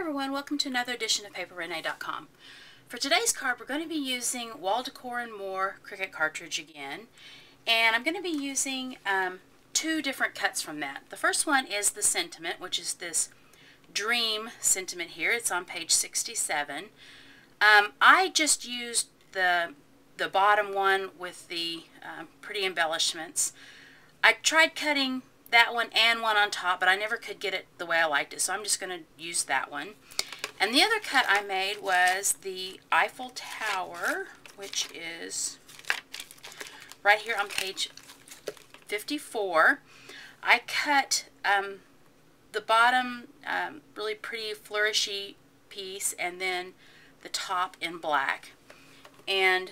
everyone, welcome to another edition of PaperRenee.com. For today's card, we're going to be using Wall Decor and More Cricut cartridge again, and I'm going to be using two different cuts from that. The first one is the sentiment, which is this dream sentiment here. It's on page 67. I just used the bottom one with the pretty embellishments. I tried cutting that one and one on top, but I never could get it the way I liked it, so I'm just going to use that one. And the other cut I made was the Eiffel Tower, which is right here on page 54. I cut the bottom really pretty flourishy piece and then the top in black. And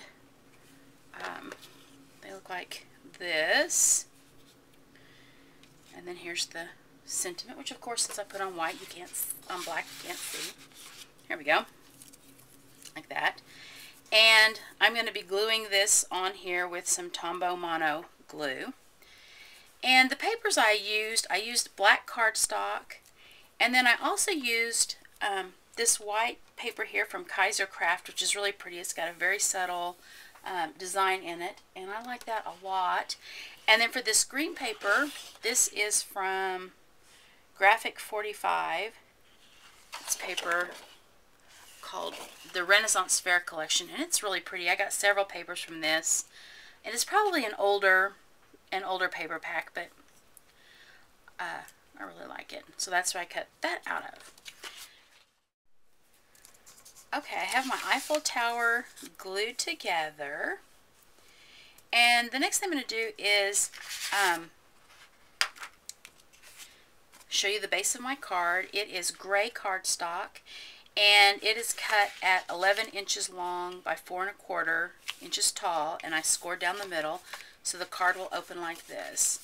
they look like this. And then here's the sentiment, which of course, since I put on white, on black, you can't see. Here we go, like that. And I'm going to be gluing this on here with some Tombow Mono glue. And the papers I used black cardstock, and then I also used this white paper here from Kaiser Craft, which is really pretty. It's got a very subtle design in it, and I like that a lot. And then for this green paper, this is from Graphic 45. It's paper called the Renaissance Fair Collection, and it's really pretty. I got several papers from this, and it's probably an older paper pack, but I really like it. So that's what I cut that out of. Okay, I have my Eiffel Tower glued together. And the next thing I'm going to do is show you the base of my card. It is gray cardstock, and it is cut at 11 inches long by 4 1/4 inches tall, and I scored down the middle so the card will open like this.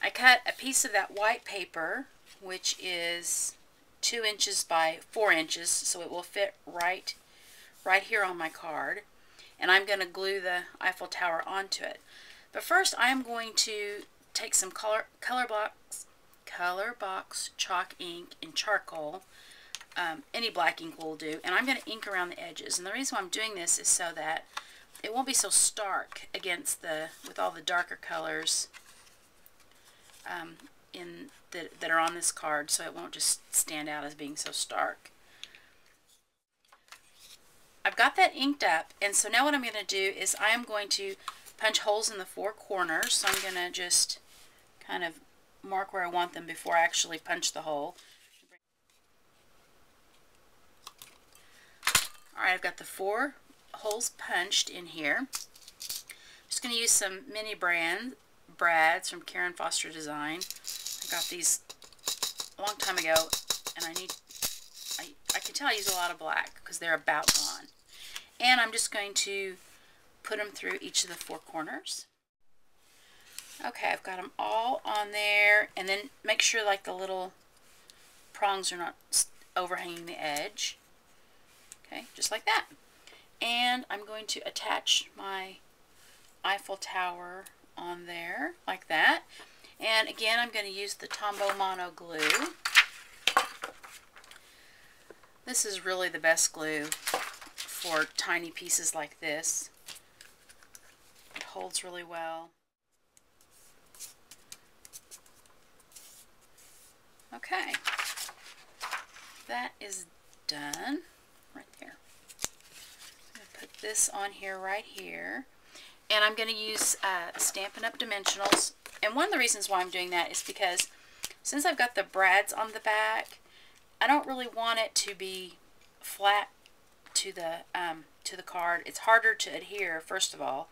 I cut a piece of that white paper, which is 2 inches by 4 inches, so it will fit right here on my card. And I'm going to glue the Eiffel Tower onto it. But first, I am going to take some color box chalk ink and charcoal. Any black ink will do. And I'm going to ink around the edges. And the reason why I'm doing this is so that it won't be so stark against with all the darker colors that are on this card. So it won't just stand out as being so stark. I've got that inked up, and so now what I'm going to do is I am going to punch holes in the 4 corners. So I'm going to just kind of mark where I want them before I actually punch the hole. Alright, I've got the 4 holes punched in here. I'm just going to use some mini brads from Karen Foster Design. I got these a long time ago, and I can tell I use a lot of black because they're about gone. And I'm just going to put them through each of the 4 corners. Okay, I've got them all on there, and then make sure like the little prongs are not overhanging the edge. Okay, just like that. And I'm going to attach my Eiffel Tower on there like that. And again, I'm going to use the Tombow Mono glue. This is really the best glue for tiny pieces like this. It holds really well. Okay, that is done right there. I'm going to put this on here right here. And I'm going to use Stampin' Up! Dimensionals. And one of the reasons why I'm doing that is because since I've got the brads on the back, I don't really want it to be flat to the card. It's harder to adhere, first of all,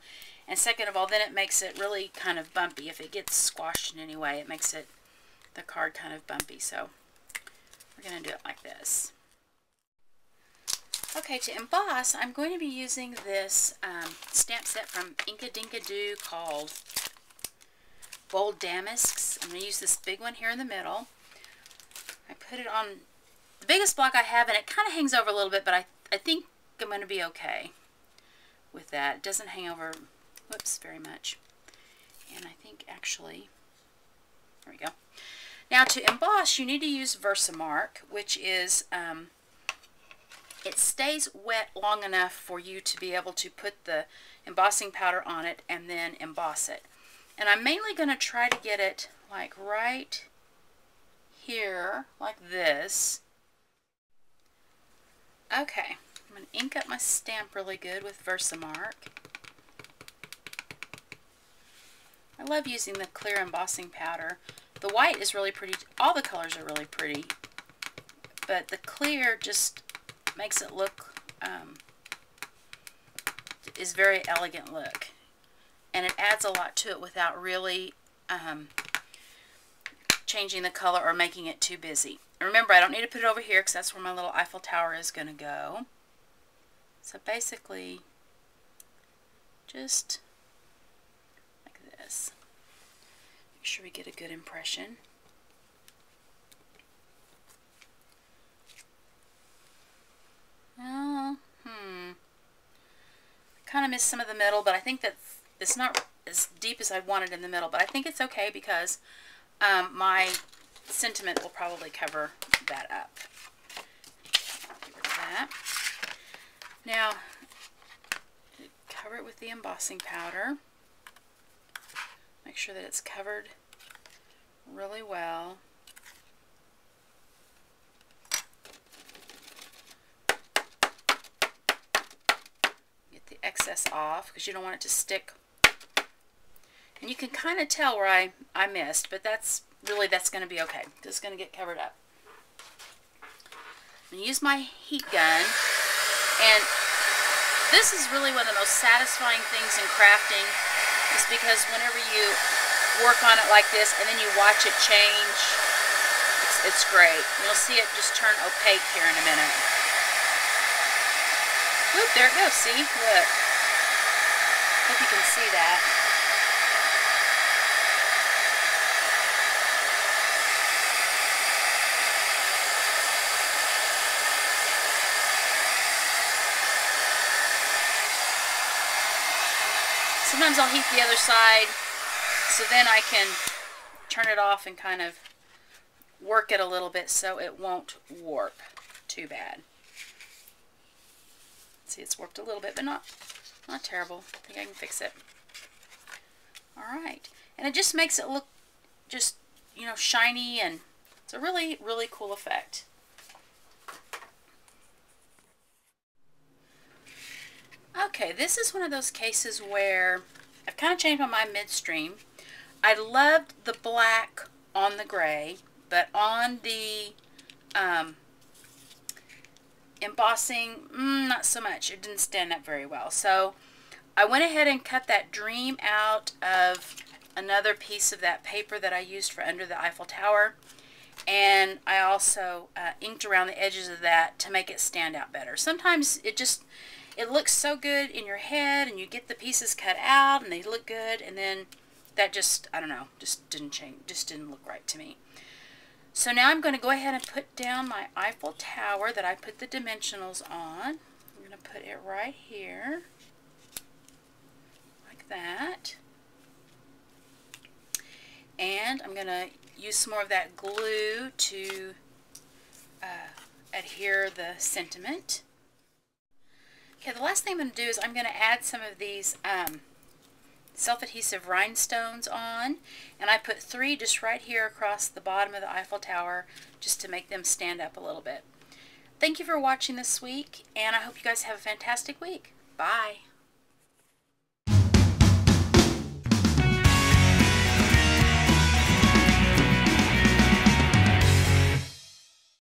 and second of all, then it makes it really kind of bumpy. If it gets squashed in any way, it makes the card kind of bumpy. So we're going to do it like this. Okay, to emboss, I'm going to be using this stamp set from Inka Dinka Doo called Bold Damasks. I'm going to use this big one here in the middle. I put it on the biggest block I have, and it kind of hangs over a little bit, but I think I'm going to be okay with that. It doesn't hang over, whoops, very much. And I think actually, there we go. Now to emboss, you need to use Versamark, which is it stays wet long enough for you to be able to put the embossing powder on it and then emboss it. And I'm mainly going to try to get it like right here, like this. Okay, I'm going to ink up my stamp really good with Versamark. I love using the clear embossing powder. The white is really pretty. All the colors are really pretty, but the clear just makes it look, is very elegant look. And it adds a lot to it without really changing the color or making it too busy. And remember, I don't need to put it over here because that's where my little Eiffel Tower is going to go. So basically, just like this. Make sure we get a good impression. Oh, kind of missed some of the middle, but I think that it's not as deep as I wanted in the middle, but I think it's okay because my sentiment will probably cover that up. Get rid of that. Now, cover it with the embossing powder. Make sure that it's covered really well. Get the excess off because you don't want it to stick. And you can kind of tell where I missed, but that's going to be okay. It's going to get covered up. I'm going to use my heat gun, and this is really one of the most satisfying things in crafting, is because whenever you work on it like this and then you watch it change, it's great. You'll see it just turn opaque here in a minute. Whoop, there it goes. See? Look. Hope you can see that. Sometimes I'll heat the other side so then I can turn it off and kind of work it a little bit so it won't warp too bad. See, it's warped a little bit, but not terrible. I think I can fix it. Alright. And it just makes it look just, you know, shiny, and it's a really, really cool effect. Okay, this is one of those cases where I've kind of changed my mind midstream. I loved the black on the gray, but on the embossing, not so much. It didn't stand up very well. So I went ahead and cut that dream out of another piece of that paper that I used for under the Eiffel Tower. And I also inked around the edges of that to make it stand out better. Sometimes it looks so good in your head, and you get the pieces cut out and they look good, and then that just, I don't know, just didn't change, just didn't look right to me. So now I'm going to go ahead and put down my Eiffel Tower that I put the dimensionals on. I'm going to put it right here, like that. And I'm going to use some more of that glue to adhere the sentiment. Okay, the last thing I'm going to do is I'm going to add some of these self-adhesive rhinestones on, and I put 3 just right here across the bottom of the Eiffel Tower just to make them stand up a little bit. Thank you for watching this week, and I hope you guys have a fantastic week. Bye!